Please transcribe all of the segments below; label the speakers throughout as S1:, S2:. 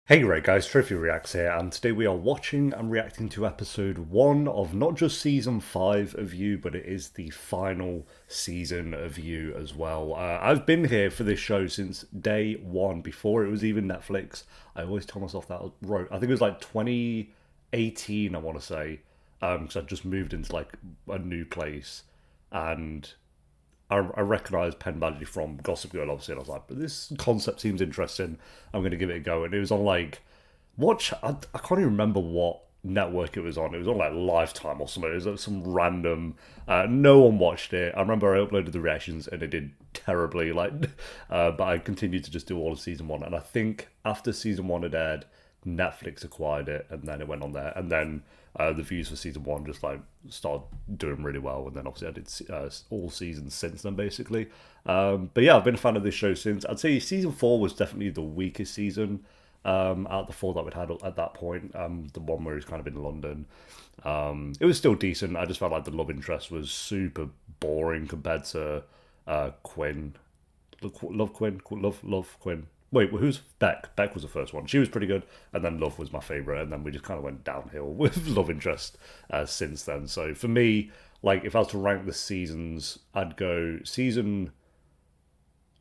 S1: Hey right guys, Trophy Reacts here, and today we are watching and reacting to episode 1 of not just season 5 of You, but it is the final season of You as well. I've been here for this show since day 1, before it was even Netflix. I always tell myself that I think it was like 2018 I want to say, because I just moved into like a new place, and I recognised Penn Badgley from Gossip Girl, obviously, and I was like, but this concept seems interesting. I'm going to give it a go. And it was on like, I can't even remember what network it was on. It was on like Lifetime or something. It was like some random, no one watched it. I remember I uploaded the reactions and it did terribly, but I continued to just do all of season 1. And I think after season 1 had aired, Netflix acquired it, and then it went on there. And then the views for season 1 just like started doing really well, and then obviously I did all seasons since then, basically. But yeah, I've been a fan of this show since. I'd say season 4 was definitely the weakest season out of the 4 that we'd had at that point. The one where he's kind of in London. It was still decent. I just felt like the love interest was super boring compared to Quinn. Love Quinn. Wait, who's Beck? Beck was the first one. She was pretty good, and then Love was my favourite, and then we just kind of went downhill with love interest since then. So for me, like, if I was to rank the seasons, I'd go season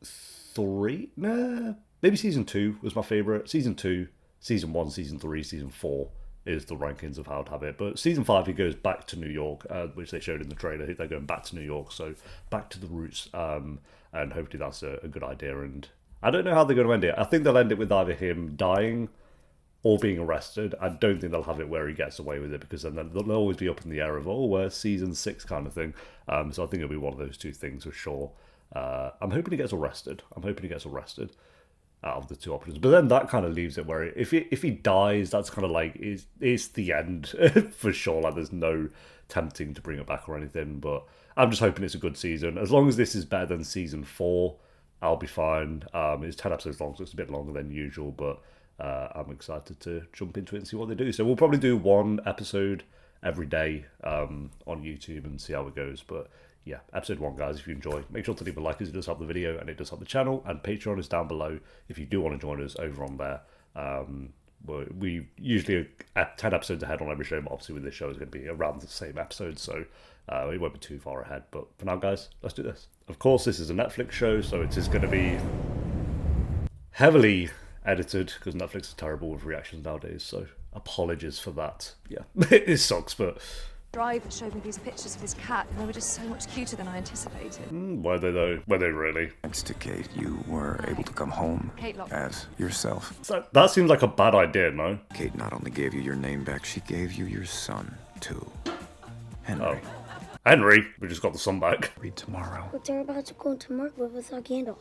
S1: 3? Nah, maybe season 2 was my favourite. Season 2, season 1, season 3, season 4 is the rankings of how I'd have it. But season 5, he goes back to New York, which they showed in the trailer. They're going back to New York, so back to the roots, and hopefully that's a good idea. And I don't know how they're going to end it. I think they'll end it with either him dying or being arrested. I don't think they'll have it where he gets away with it, because then they'll always be up in the air of, oh, where's season 6 kind of thing. So I think it'll be one of those two things for sure. I'm hoping he gets arrested. Out of the two options. But then that kind of leaves it where if he dies, that's kind of like, it's the end for sure. Like, there's no tempting to bring it back or anything. But I'm just hoping it's a good season. As long as this is better than season 4, I'll be fine. It's 10 episodes long, so it's a bit longer than usual, but I'm excited to jump into it and see what they do. So we'll probably do one episode every day on YouTube and see how it goes. But yeah, episode 1, guys, if you enjoy, make sure to leave a like, as it does help the video and it does help the channel. And Patreon is down below if you do want to join us over on there. We usually at 10 episodes ahead on every show, but obviously with this show is going to be around the same episode, so it won't be too far ahead. But for now, guys, let's do this. Of course, this is a Netflix show, so it is going to be heavily edited, because Netflix is terrible with reactions nowadays, so apologies for that. Yeah, it sucks, but...
S2: Driver showed me these pictures of his cat, and they were just so much cuter than I anticipated.
S1: Were they though? Were they really?
S3: Thanks to Kate, you were able to come home as yourself.
S1: That seems like a bad idea, no?
S3: Kate not only gave you your name back, she gave you your son, too. Henry.
S1: Oh. Henry? We just got the son back.
S3: Read tomorrow.
S4: But they're about to go to Markwood without Gandalf.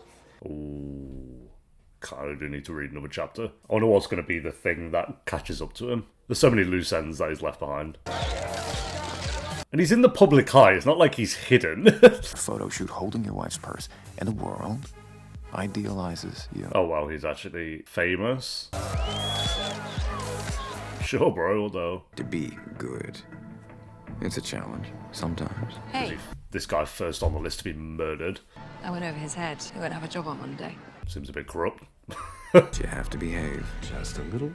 S1: Ooh. Kind of do need to read another chapter. I wonder what's going to be the thing that catches up to him. There's so many loose ends that he's left behind. And he's in the public eye. It's not like he's hidden.
S3: A photo shoot holding your wife's purse, and the world idealizes you.
S1: Oh, wow, he's actually famous. Sure, bro, although...
S3: To be good. It's a challenge, sometimes.
S2: Hey.
S1: This guy first on the list to be murdered.
S2: I went over his head. He won't have a job on Monday.
S1: Seems a bit corrupt.
S3: You have to behave. Just a little.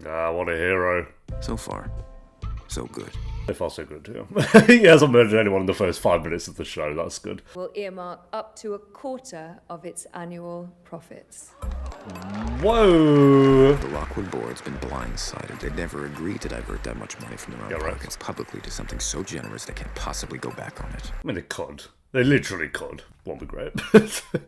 S1: Ah, what a hero.
S3: So far, so good.
S1: So far, so good, yeah. He hasn't murdered anyone in the first 5 minutes of the show. That's good.
S2: Will earmark up to a quarter of its annual profits.
S1: Whoa!
S3: The Lockwood board's been blindsided. They'd never agreed to divert that much money from their own pockets publicly to something so generous they can't possibly go back on it.
S1: I mean, they could. They literally could. Won't be great.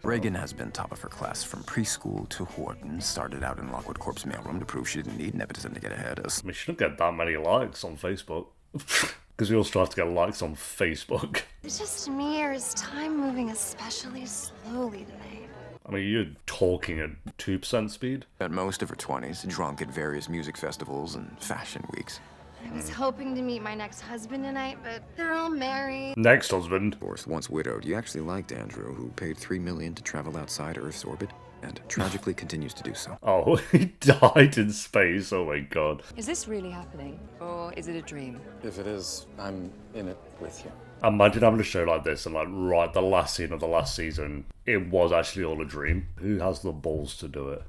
S3: Reagan has been top of her class from preschool to Wharton. Started out in Lockwood Corp's mailroom to prove she didn't need nepotism to get ahead.
S1: I mean, she didn't get that many likes on Facebook. Because we all strive to get likes on Facebook.
S4: It's just me, or is time moving especially slowly tonight?
S1: I mean, you're talking at 2% speed.
S3: Spent most of her 20s drunk at various music festivals and fashion weeks.
S4: I was hoping to meet my next husband tonight, but they're all married.
S1: Next husband.
S3: Of course, once widowed, you actually liked Andrew, who paid $3 million to travel outside Earth's orbit, and tragically continues to do so.
S1: Oh, he died in space. Oh my god.
S2: Is this really happening, or is it a dream?
S5: If it is, I'm in it with you.
S1: Imagine having a show like this and like, right, the last scene of the last season, it was actually all a dream. Who has the balls to do it?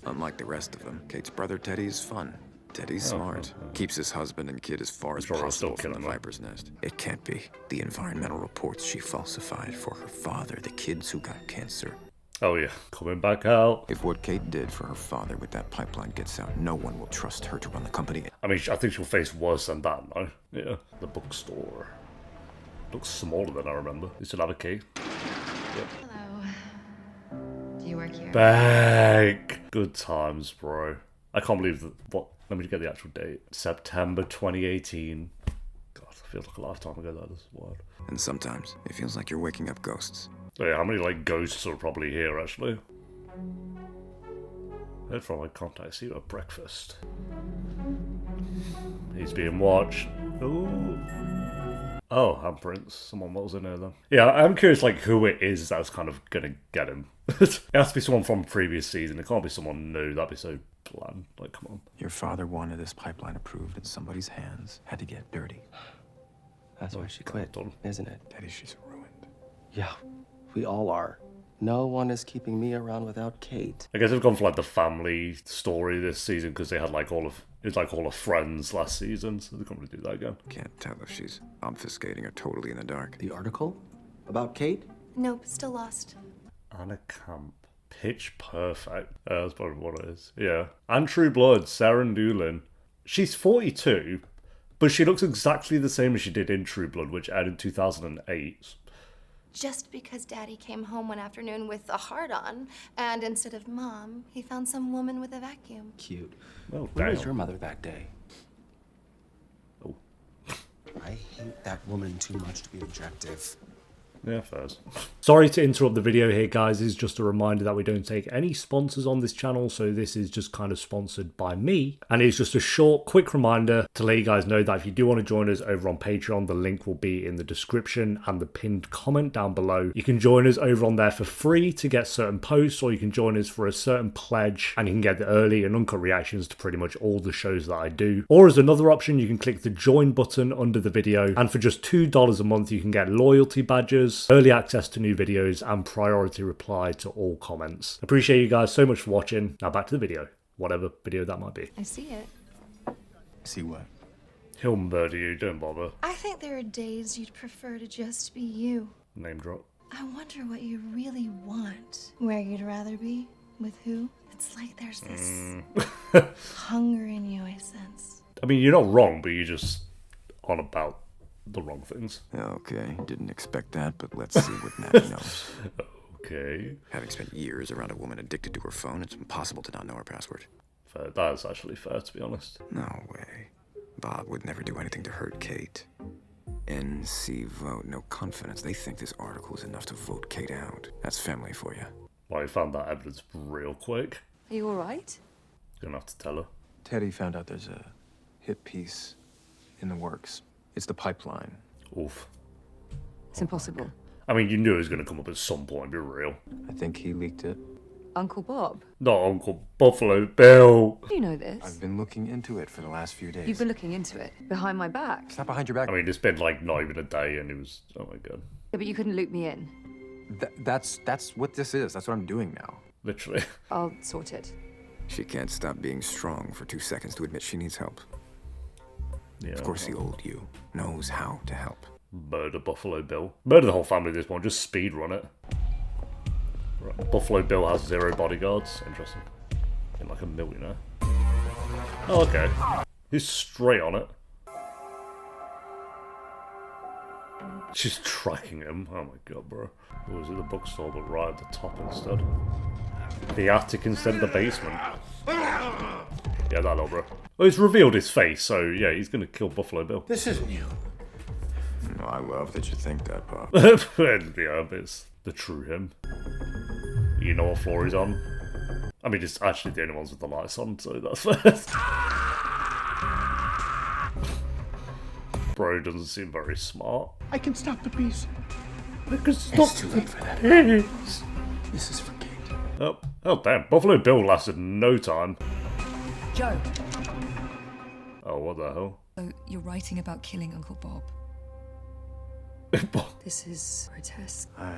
S3: Unlike the rest of them, Kate's brother Teddy is fun. Teddy's smart. Keeps his husband and kid as far as possible from the Viper's Nest. It can't be. The environmental reports she falsified for her father, the kids who got cancer.
S1: Oh yeah, coming back out.
S3: If what Kate did for her father with that pipeline gets out, no one will trust her to run the company.
S1: I mean, I think she'll face worse than that, no? Yeah. The bookstore. Looks smaller than I remember. You still have a key? Yep.
S4: Hello. Do you work here?
S1: Back! Good times, bro. I can't believe that. What? Let me get the actual date. September 2018. God, it feels like a lifetime ago. That is wild.
S3: And sometimes it feels like you're waking up ghosts.
S1: So yeah, how many like ghosts are probably here actually? Heard from my contact. See you at breakfast. He's being watched. Ooh. Oh, handprints. Someone was in there then. Yeah, I'm curious like who it is that's kind of gonna get him. It has to be someone from previous season. It can't be someone new. That'd be so bland. Like, come on.
S3: Your father wanted this pipeline approved in somebody's hands. Had to get dirty.
S6: That's why she quit,
S1: done.
S6: isn't it?
S3: Daddy, she's ruined.
S6: Yeah, we all are. No one is keeping me around without Kate.
S1: I guess they've gone for like the family story this season because they had like all of Friends last season, so they're going to do that again.
S3: Can't tell if she's obfuscating or totally in the dark.
S6: The article about Kate?
S4: Nope, still lost.
S1: Anna Camp. Pitch Perfect. That's probably what it is. Yeah. And True Blood, Sarah Doolin. She's 42, but she looks exactly the same as she did in True Blood, which aired in 2008.
S4: Just because Daddy came home one afternoon with a heart-on, and instead of Mom, he found some woman with a vacuum.
S6: Cute.
S1: Well,
S6: Where was
S1: damn.
S6: your mother that day?
S1: Oh.
S7: I hate that woman too much to be objective.
S1: Yeah, first. Sorry to interrupt the video here, guys. This is just a reminder that we don't take any sponsors on this channel, so this is just kind of sponsored by me. And it's just a short, quick reminder to let you guys know that if you do want to join us over on Patreon, the link will be in the description and the pinned comment down below. You can join us over on there for free to get certain posts, or you can join us for a certain pledge, and you can get the early and uncut reactions to pretty much all the shows that I do. Or as another option, you can click the join button under the video, and for just $2 a month, you can get loyalty badges, early access to new videos, and priority reply to all comments. Appreciate you guys so much for watching. Now back to the video, whatever video that might be.
S2: I see it.
S7: See what?
S1: He'll murder you, don't bother.
S4: I think there are days you'd prefer to just be you.
S1: Name drop.
S4: I wonder what you really want. Where you'd rather be? With who? It's like there's this hunger in you, I sense.
S1: I mean, you're not wrong, but you're just on about the wrong things.
S3: Okay, didn't expect that, but let's see what Natty knows.
S1: Okay.
S3: Having spent years around a woman addicted to her phone, it's impossible to not know her password.
S1: Fair. That's actually fair, to be honest.
S3: No way. Bob would never do anything to hurt Kate. NC vote, no confidence. They think this article is enough to vote Kate out. That's family for you.
S1: Well, I found that evidence real quick.
S2: Are you all right?
S1: Gonna have to tell her.
S8: Teddy found out there's a hit piece in the works. It's the pipeline.
S1: Oof.
S2: It's impossible.
S1: I mean, you knew it was gonna come up at some point, be real.
S8: I think he leaked it.
S2: Uncle Bob?
S1: Not Uncle Buffalo Bill.
S2: You know this.
S8: I've been looking into it for the last few days.
S2: You've been looking into it. Behind my back.
S8: It's not behind your back.
S1: I mean, it's been like not even a day and it was, oh my god.
S2: Yeah, but you couldn't loop me in.
S8: That's what this is. That's what I'm doing now.
S1: Literally.
S2: I'll sort it.
S3: She can't stop being strong for 2 seconds to admit she needs help.
S1: Yeah.
S3: Of course, the old you knows how to help.
S1: Murder Buffalo Bill. Murder the whole family at this point, just speed run it. Right. Buffalo Bill has 0 bodyguards. Interesting. Getting like a millionaire. Oh, okay. He's straight on it. She's tracking him. Oh my god, bro. Or was it the bookstore, but right at the top instead? The attic instead of the basement. Yeah, that little bro. Well, he's revealed his face, so yeah, he's gonna kill Buffalo Bill.
S7: This isn't you.
S3: No, I love that you think that, Bob.
S1: Yeah, it's the true him. You know what floor he's on? I mean, it's actually the only ones with the lights on, so that's first. Bro doesn't seem very smart.
S7: I can stop the beast.
S1: I can stop
S7: It's too late for that.
S1: Peace.
S7: This is for Kate.
S1: Oh damn, Buffalo Bill lasted no time.
S9: Joe,
S1: Oh, what the hell?
S9: so you're writing about killing Uncle Bob. This is grotesque.
S8: I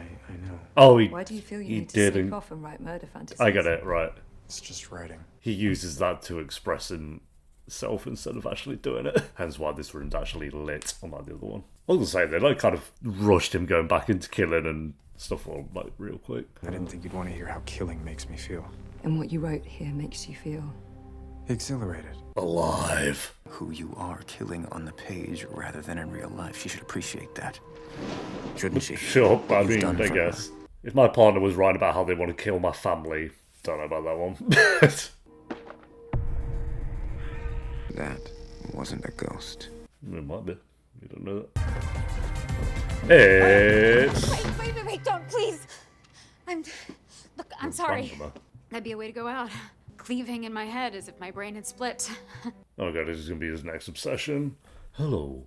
S8: know.
S1: Oh,
S9: Why do you feel you
S1: he
S9: need to
S1: didn't.
S9: sneak off and write murder fantasies?
S1: I get it, right.
S8: It's just writing.
S1: He uses that to express himself instead of actually doing it. Hence why this room's actually lit, unlike the other one. I was gonna say, they like kind of rushed him going back into killing and stuff all like real quick.
S8: I didn't think you'd want to hear how killing makes me feel.
S9: And what you wrote here makes you feel
S8: Exhilarated.
S1: Alive.
S3: Who you are killing on the page rather than in real life. She should appreciate that. Shouldn't she?
S1: Sure, I
S3: You've
S1: mean,
S3: done
S1: I
S3: for
S1: guess. If my partner was right about how they want to kill my family, don't know about that one.
S3: That wasn't a ghost.
S1: It might be. You don't know that. It's...
S2: Wait, don't, please. Look, I'm sorry.
S1: Random,
S2: That'd be a way to go out. Cleaving in my head as if my brain had split.
S1: Oh god, this is going to be his next obsession. Hello,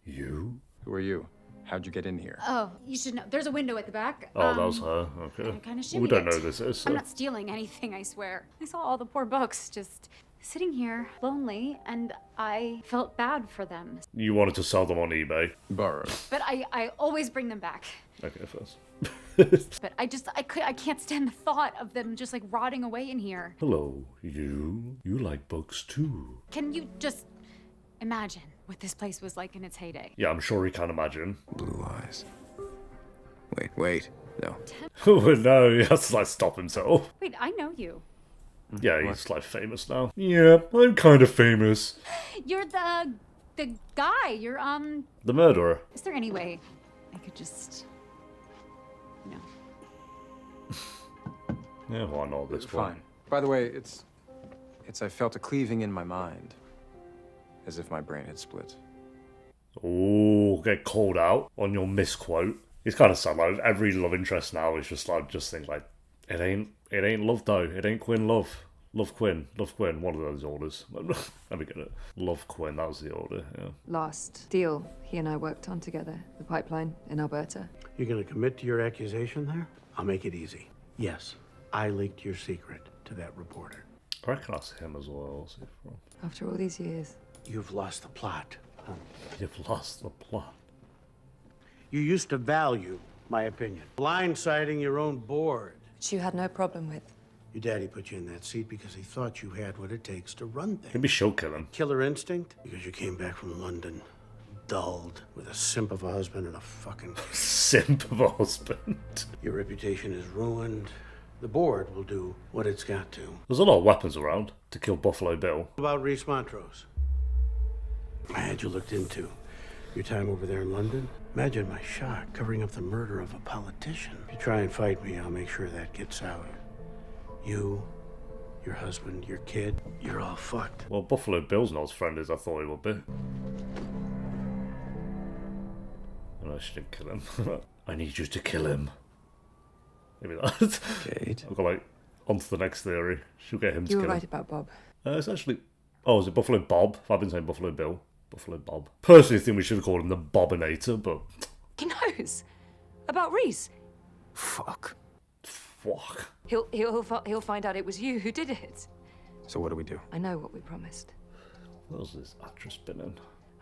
S1: you?
S8: Who are you? How'd you get in here?
S2: Oh, you should know. There's a window at the back.
S1: Oh, that was her. Okay.
S2: I kinda
S1: We don't
S2: shimmied
S1: know
S2: it.
S1: who this is. So.
S2: I'm not stealing anything, I swear. I saw all the poor books just sitting here, lonely, and I felt bad for them.
S1: You wanted to sell them on eBay.
S8: Borrowed.
S2: But I always bring them back.
S1: Okay, first.
S2: But I can't stand the thought of them just like rotting away in here.
S1: Hello, you? You like books too.
S2: Can you just imagine what this place was like in its heyday?
S1: Yeah, I'm sure he can imagine.
S3: Blue eyes. Wait. No.
S1: Oh no, he has to like stop himself.
S2: Wait, I know you.
S1: Yeah, he's like famous now. Yeah, I'm kind of famous.
S2: You're the guy. You're
S1: The murderer.
S2: Is there any way I could just
S1: Yeah, why not this point?
S8: Fine. By the way, it's I felt a cleaving in my mind. As if my brain had split.
S1: Oh, get called out on your misquote. It's kind of sad. Like every love interest now is just think like, it ain't love though. It ain't Quinn love. Love Quinn. One of those orders. Let me get it. Love Quinn. That was the order. Yeah.
S9: last deal he and I worked on together, the pipeline in Alberta.
S10: You're gonna commit to your accusation there? I'll make it easy. Yes, I leaked your secret to that reporter.
S1: I reckon that's him as well.
S9: After all these years.
S10: You've lost the plot. Huh?
S1: You've lost the plot.
S10: You used to value my opinion. Blindsiding your own board.
S9: Which you had no problem with.
S10: Your daddy put you in that seat because he thought you had what it takes to run things.
S1: Maybe she'll kill him.
S10: Killer instinct? Because you came back from London, dulled, with a simp of a husband and a fucking...
S1: Simp of a husband.
S10: Your reputation is ruined. The board will do what it's got to.
S1: There's a lot of weapons around to kill Buffalo Bill.
S10: About Reese Montrose. I had you looked into. Your time over there in London? Imagine my shock covering up the murder of a politician. If you try and fight me, I'll make sure that gets out. You, your husband, your kid, you're all fucked.
S1: Well, Buffalo Bill's not as friendly as I thought he would be. No, she didn't kill him. I need you to kill him. Maybe that.
S3: Kate.
S1: I'll go like onto the next theory. She'll get him to
S9: You were
S1: kill
S9: right
S1: him.
S9: about Bob.
S1: It's actually... Oh, is it Buffalo Bob? I've been saying Buffalo Bill. Buffalo Bob. Personally, I think we should have called him the Bobinator, but...
S9: He knows about Reese.
S3: Fuck.
S9: He'll find out it was you who did it.
S8: So what do we do?
S9: I know what we promised.
S1: Where's this actress been in?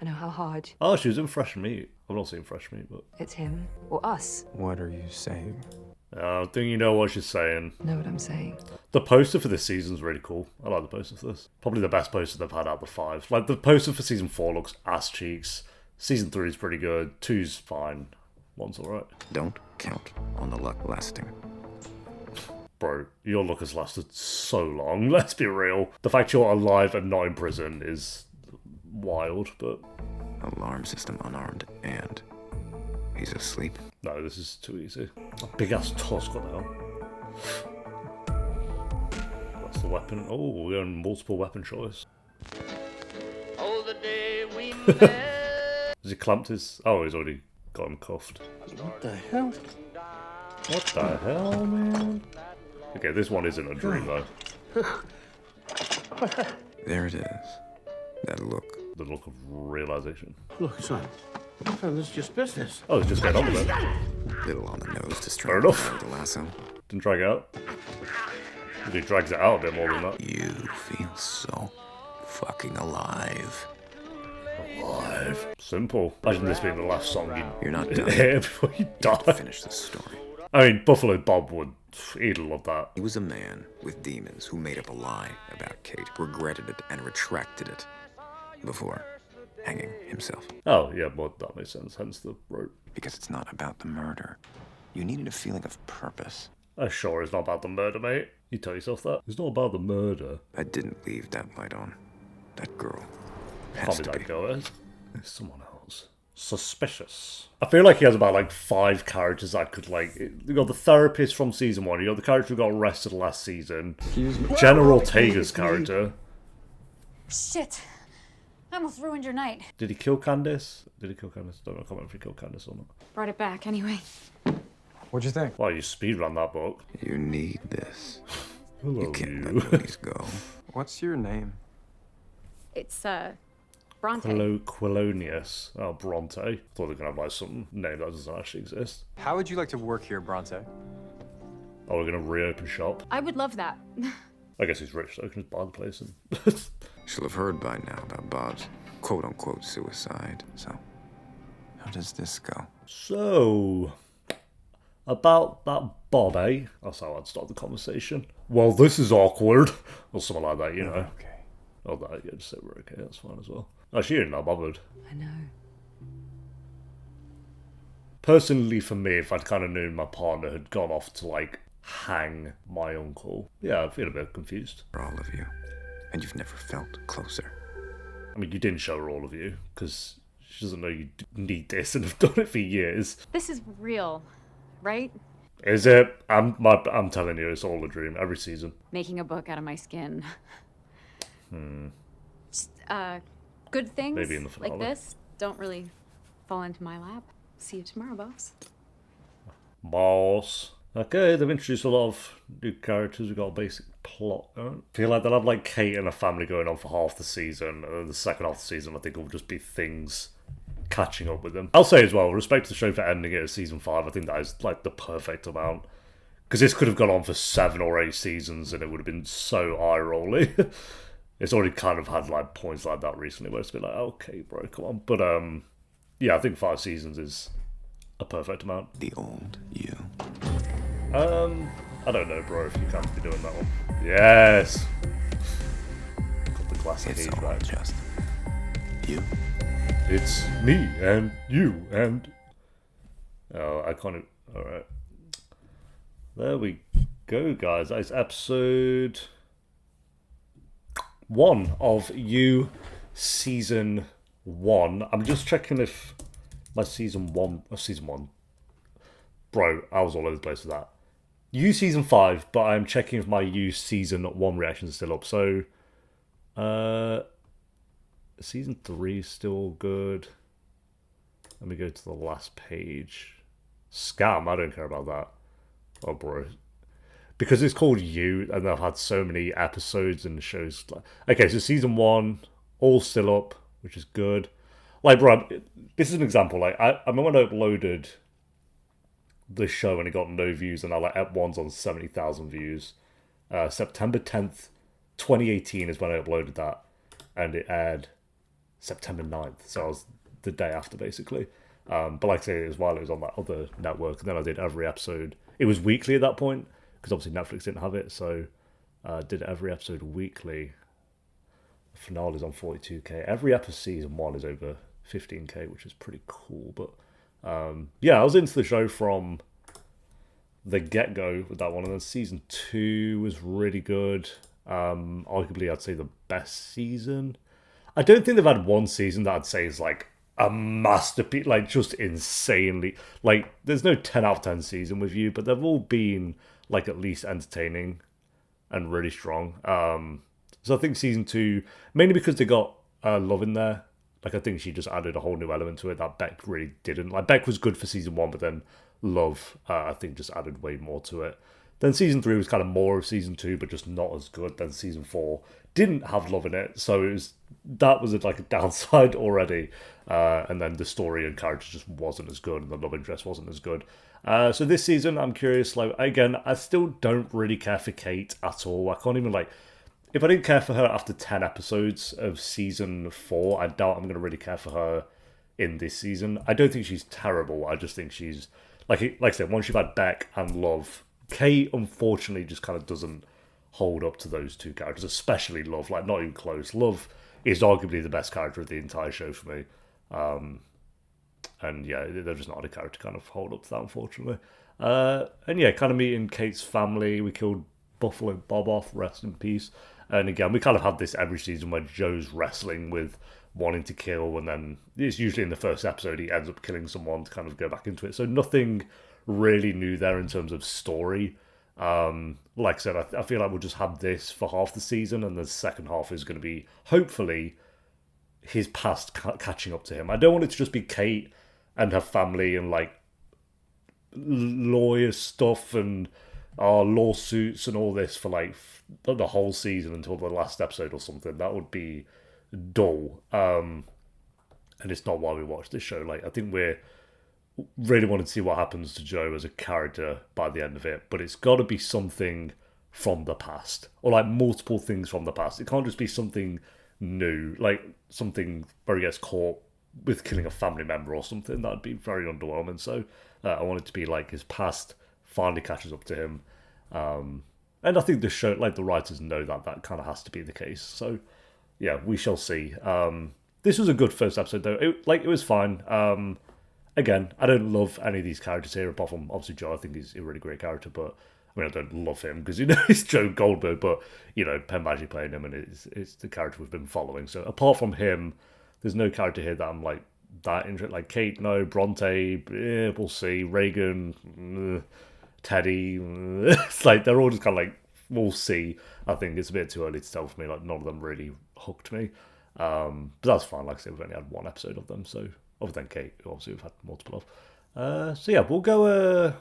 S9: I know how hard.
S1: Oh, she was in Fresh Meat. I've not seen Fresh Meat, but...
S9: It's him or us.
S8: What are you saying?
S1: I think you know what she's saying.
S9: Know what I'm saying?
S1: The poster for this season's really cool. I like the poster for this. Probably the best poster they've had out of the 5. Like, the poster for season 4 looks ass cheeks. Season 3 is pretty good. 2's fine. 1's alright.
S3: Don't count on the luck lasting.
S1: Bro, your luck has lasted so long. Let's be real. The fact you're alive and not in prison is wild, but...
S3: Alarm system unarmed and he's asleep.
S1: No, this is too easy. A big-ass tusk, what the hell? That's the weapon. Oh, we're on multiple weapon choice.
S11: Oh, the day we met.
S1: Has he clamped his... Oh, he's already got him cuffed.
S10: What the hell?
S1: What the hell, man? Okay, this one isn't a dream, though.
S3: There it is. That look.
S1: The look of realization.
S10: Look, son, this is just business.
S1: Oh, it's just getting on with it.
S3: Little on the nose to
S1: Fair
S3: strangle
S1: enough.
S3: with the lasso.
S1: Didn't drag it out. If he drags it out a bit more than that.
S3: You feel so fucking alive.
S1: Alive. Simple. Imagine this being the last song
S3: You're not done.
S1: hear before you die.
S3: Finish this story.
S1: I mean, Buffalo Bob would, he'd love that.
S3: He was a man with demons who made up a lie about Kate, regretted it, and retracted it before hanging himself.
S1: Oh, yeah, well, that makes sense, hence the rope.
S3: Because it's not about the murder. You needed a feeling of purpose.
S1: Sure, it's not about the murder, mate. You tell yourself that. It's not about the murder.
S3: I didn't leave that light on. That girl
S1: Can't be that girl, is it's someone else. Suspicious. I feel like he has about like 5 characters that could like... You got the therapist from season 1, you got the character who got arrested last season, General Ortega's character.
S2: Shit. I almost ruined your night.
S1: Did he kill Candace? Don't know, I can't remember if he killed Candace or not.
S2: Brought it back anyway.
S8: What'd you think?
S1: Well, you speedrun that book.
S3: You need this.
S1: Hello,
S3: you can't let Louise go.
S8: What's your name?
S2: It's, Bronte.
S1: Quilonius. Oh, Bronte. I thought they were going to have like some name that doesn't actually exist.
S8: How would you like to work here, Bronte?
S1: Oh, we're going to reopen shop.
S2: I would love that.
S1: I guess he's rich, so he can just buy the place. And
S3: She'll have heard by now about Bob's quote-unquote suicide. So, how does this go?
S1: So, about that Bob, eh? That's how I'd start the conversation. Well, this is awkward. Or something like that, you know.
S8: Okay.
S1: Oh, that, yeah, just say we're okay, that's fine as well. Actually, you're not bothered.
S9: I know.
S1: Personally, for me, if I'd kind of known my partner had gone off to, like, hang my uncle, yeah, I'd feel a bit confused.
S3: For all of you. And you've never felt closer.
S1: I mean, you didn't show her all of you, because she doesn't know you need this and have done it for years.
S2: This is real, right?
S1: Is it? I'm telling you, it's all a dream, every season.
S2: Making a book out of my skin. Just, good things
S1: Maybe in the
S2: like
S1: finale.
S2: this don't really fall into my lap. See you tomorrow, boss.
S1: Boss. Okay, they've introduced a lot of new characters. We've got a basic plot. I feel like they'll have like Kate and a family going on for half the season, and then the second half of the season I think will just be things catching up with them. I'll say as well, respect to the show for ending it at season 5. I think that is like the perfect amount. Because this could have gone on for 7 or 8 seasons and it would have been so eye-rolly. It's already kind of had like points like that recently where it's been like, okay, bro, come on. But yeah, I think 5 seasons is a perfect amount.
S3: The old you.
S1: I don't know, bro, if you can't be doing that one. Yes! Got the classic
S3: It's
S1: age
S3: all
S1: right.
S3: just you.
S1: It's me and you and... Oh, I can't... Alright. There we go, guys. That's episode 1 of You Season 1. I'm just checking if my Season 1... Bro, I was all over the place with that. You Season 5, but I'm checking if my You Season 1 reactions are still up. So, Season 3 is still good. Let me go to the last page. Scam, I don't care about that. Oh, bro. Because it's called You, and I've had so many episodes and shows. Okay, so Season 1, all still up, which is good. Like, bro, this is an example. Like, I remember when I uploaded the show and it got no views, and I like Ep 1's on 70,000 views. September 10th, 2018 is when I uploaded that, and it aired September 9th, so I was the day after, basically. But like I say, it was while it was on that other network, and then I did every episode. It was weekly at that point, because obviously Netflix didn't have it, so I did every episode weekly. The finale is on 42k. Every episode Season 1 is over 15k, which is pretty cool. But yeah, I was into the show from the get-go with that one, and then Season 2 was really good. Arguably, I'd say the best season. I don't think they've had one season that I'd say is like a masterpiece, like just insanely, like there's no 10 out of 10 season with You, but they've all been like at least entertaining and really strong. So I think Season 2, mainly because they got Love in there, like I think she just added a whole new element to it that Beck really didn't. Like Beck was good for Season 1, but then Love, I think, just added way more to it. Then Season 3 was kind of more of Season 2, but just not as good. Then Season 4 didn't have Love in it, so it was, that was like a downside already. And then the story and character just wasn't as good, and the love interest wasn't as good. So this season, I'm curious, like, again, I still don't really care for Kate at all. I can't even, like, if I didn't care for her after 10 episodes of Season 4, I doubt I'm going to really care for her in this season. I don't think she's terrible, I just think she's, like I said, once you've had Beck and Love, Kate unfortunately just kind of doesn't hold up to those two characters, especially Love. Like, not even close. Love is arguably the best character of the entire show for me. And yeah, they're just not a character to kind of hold up to that, unfortunately. And yeah, kind of meeting Kate's family. We killed Buffalo Bob off, rest in peace. And again, we kind of had this every season where Joe's wrestling with wanting to kill, and then it's usually in the first episode he ends up killing someone to kind of go back into it. So nothing really new there in terms of story. Like I said, I feel like we'll just have this for half the season, and the second half is going to be, hopefully, his past catching up to him. I don't want it to just be Kate and her family and, like, lawyer stuff and lawsuits and all this for, like, the whole season until the last episode or something. That would be dull. And it's not why we watch this show. Like, I think we're really wanting to see what happens to Joe as a character by the end of it, but it's got to be something from the past, or like multiple things from the past. It can't just be something new, like something where he gets caught with killing a family member or something. That'd be very underwhelming. So I want it to be like his past finally catches up to him, and I think the show, like the writers know that kind of has to be the case. So yeah, we shall see. This was a good first episode though. It was fine. Again, I don't love any of these characters here, apart from obviously Joe. I think he's a really great character, but I mean, I don't love him because, you know, he's Joe Goldberg, but, you know, Penn Badgley playing him, and it's the character we've been following. So apart from him, there's no character here that I'm like that interested. Like Kate, no. Bronte, we'll see. Reagan, Teddy, it's like they're all just kind of like, we'll see. I think it's a bit too early to tell for me. Like, none of them really hooked me. But that's fine. Like I said, we've only had one episode of them, so other than Kate, who obviously we've had multiple of. So yeah, we'll go.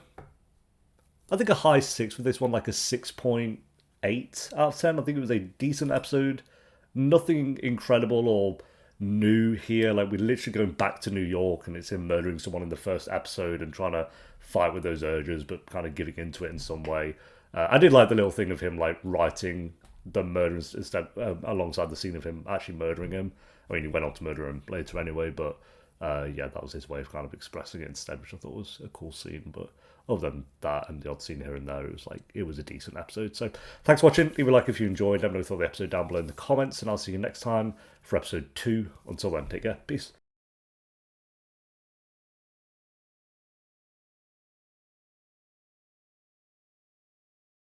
S1: I think a high 6 with this one, like a 6.8 out of 10. I think it was a decent episode. Nothing incredible or new here. Like, we're literally going back to New York, and it's him murdering someone in the first episode and trying to fight with those urges, but kind of giving into it in some way. I did like the little thing of him like writing the murder instead alongside the scene of him actually murdering him. I mean, he went on to murder him later anyway, but yeah, that was his way of kind of expressing it instead, which I thought was a cool scene. But other than that and the odd scene here and there, it was a decent episode. So thanks for watching. Leave a like if you enjoyed. Let me know what you thought of the episode down below in the comments, and I'll see you next time for episode 2. Until then, take care. Peace.